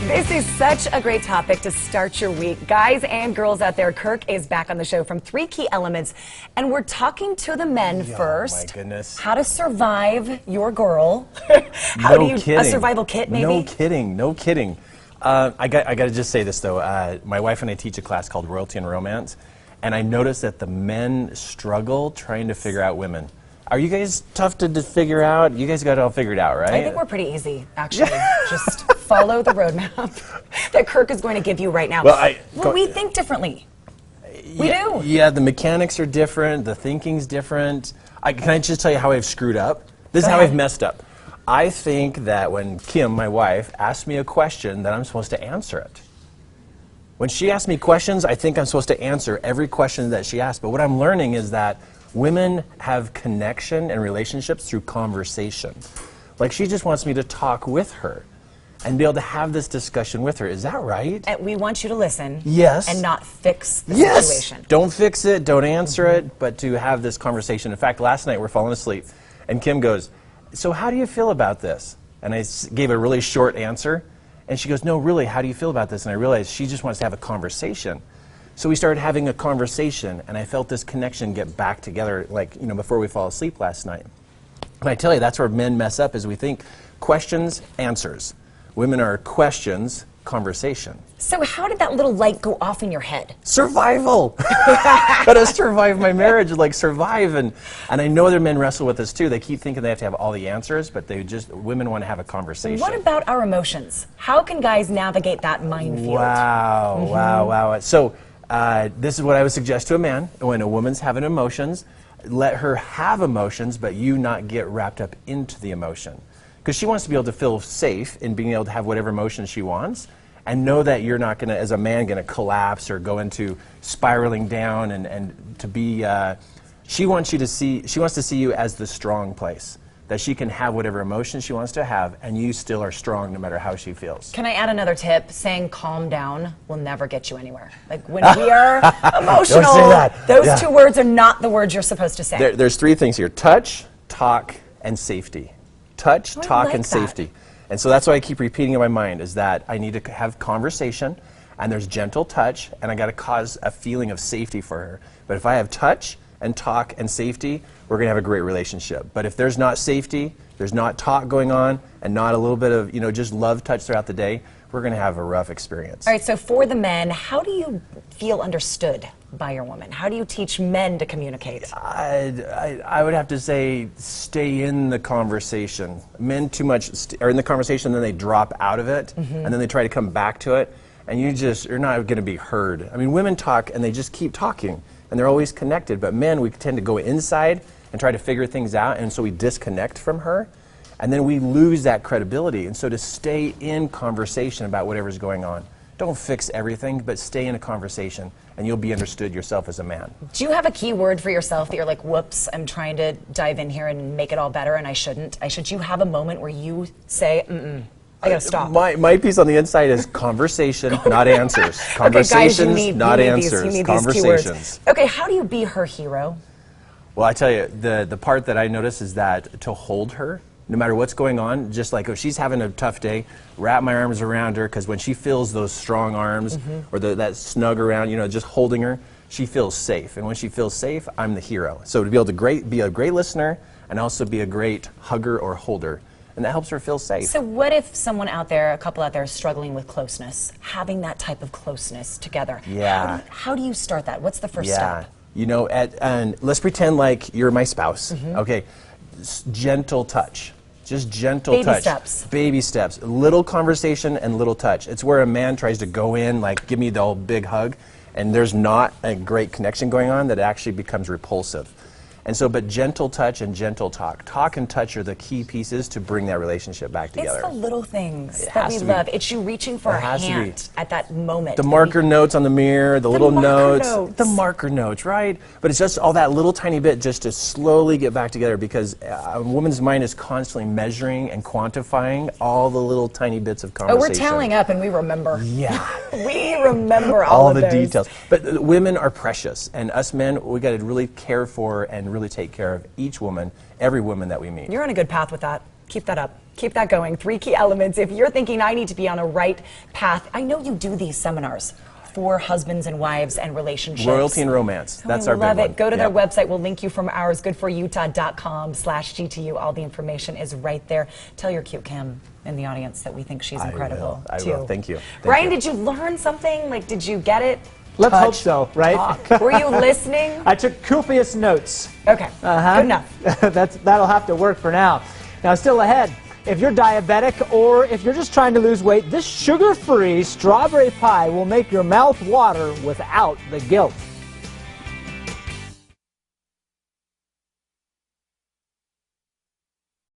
This is such a great topic to start your week. Guys and girls out there, Kirk is back on the show from 3 key elements, and we're talking to the men first. Oh, my goodness. How to survive your girl. Kidding. A survival kit, maybe? No kidding, no kidding. I got to just say this, though. My wife and I teach a class called Royalty and Romance, and I noticed that the men struggle trying to figure out women. Are you guys tough to figure out? You guys got it all figured out, right? I think we're pretty easy, actually. Just follow the roadmap that Kirk is going to give you right now. Well, we think differently. We do. Yeah, the mechanics are different. The thinking's different. Can I just tell you how I've screwed up? This is how I've messed up. I think that when Kim, my wife, asks me a question, that I'm supposed to answer it. When she asks me questions, I think I'm supposed to answer every question that she asks. But what I'm learning is that women have connection and relationships through conversation. Like, she just wants me to talk with her and be able to have this discussion with her. Is that right? And we want you to listen. Yes. And not fix the situation. Don't fix it, don't answer it, but to have this conversation. In fact, last night we're falling asleep, and Kim goes, "So how do you feel about this?" And I gave a really short answer, and she goes, "No, really, how do you feel about this?" And I realized she just wants to have a conversation. So we started having a conversation, and I felt this connection get back together, like, before we fall asleep last night. And I tell you, that's where men mess up, is we think questions, answers. Women are questions, conversation. So how did that little light go off in your head? Survival! Gotta survive my marriage, survive. And I know other men wrestle with this too. They keep thinking they have to have all the answers, but women want to have a conversation. What about our emotions? How can guys navigate that minefield? Wow. So, this is what I would suggest to a man. When a woman's having emotions, let her have emotions, but you not get wrapped up into the emotion. Because she wants to be able to feel safe in being able to have whatever emotion she wants, and know that you're not going to, as a man, going to collapse or go into spiraling down and to be, she wants to see you as the strong place. That she can have whatever emotion she wants to have, and you still are strong no matter how she feels. Can I add another tip? Saying calm down will never get you anywhere. Like, when we are emotional, Don't say that. Those 2 words are not the words you're supposed to say. There's 3 things here: touch, talk, and safety. Touch, talk, and safety. And so that's why I keep repeating in my mind, is that I need to have conversation, and there's gentle touch, and I got to cause a feeling of safety for her. But if I have touch and talk and safety, we're going to have a great relationship. But if there's not safety, there's not talk going on, and not a little bit of, just love touch throughout the day, we're going to have a rough experience. All right, so for the men, how do you feel understood by your woman? How do you teach men to communicate? I would have to say, stay in the conversation. Men too much are in the conversation, then they drop out of it, and then they try to come back to it, and you're not going to be heard. I mean, women talk, and they just keep talking, and they're always connected, but men, we tend to go inside and try to figure things out, and so we disconnect from her, and then we lose that credibility. And so to stay in conversation about whatever's going on. Don't fix everything, but stay in a conversation, and you'll be understood yourself as a man. Do you have a key word for yourself that you're like, whoops, I'm trying to dive in here and make it all better, and I shouldn't? Should you have a moment where you say, I gotta stop? My piece on the inside is conversation, not answers. Conversations, okay, guys, not answers. Conversations. Okay, how do you be her hero? Well, I tell you, the part that I notice is that to hold her, no matter what's going on, just like if she's having a tough day, wrap my arms around her, because when she feels those strong arms or that snug around, just holding her, she feels safe. And when she feels safe, I'm the hero. So to be able to be a great listener and also be a great hugger or holder, and that helps her feel safe. So what if someone out there, a couple out there, is struggling with closeness, having that type of closeness together? Yeah. How do you start that? What's the first step? And let's pretend like you're my spouse. Okay, gentle touch. Just gentle touch. Baby steps. Little conversation and little touch. It's where a man tries to go in, like, give me the old big hug, and there's not a great connection going on, that it actually becomes repulsive. And so, but gentle touch and gentle talk. Talk and touch are the key pieces to bring that relationship back together. It's the little things that we love. It's you reaching for a hand at that moment. The marker notes on the mirror, the little notes. The marker notes, right? But it's just all that little tiny bit just to slowly get back together, because a woman's mind is constantly measuring and quantifying all the little tiny bits of conversation. Oh, we're tallying up and we remember. Yeah. We remember all the details. But women are precious, and us men, we got to really care for and really take care of each woman, every woman that we meet. You're on a good path with that. Keep that up. Keep that going. 3 key elements. If you're thinking I need to be on a right path, I know you do these seminars for husbands and wives and relationships. Royalty and romance. That's our big one. Love it. Go to their Yep. website. We'll link you from ours. goodforutah.com/GTU. All the information is right there. Tell your cute Kim in the audience that we think she's incredible. I too. will. Thank you. Thank Brian, you. did you learn something? Like, did you get it? Let's hope Touch, so, right? talk. Were you listening? I took copious notes. Okay. Good enough. That'll have to work for now. Now, still ahead, if you're diabetic or if you're just trying to lose weight, this sugar-free strawberry pie will make your mouth water without the guilt.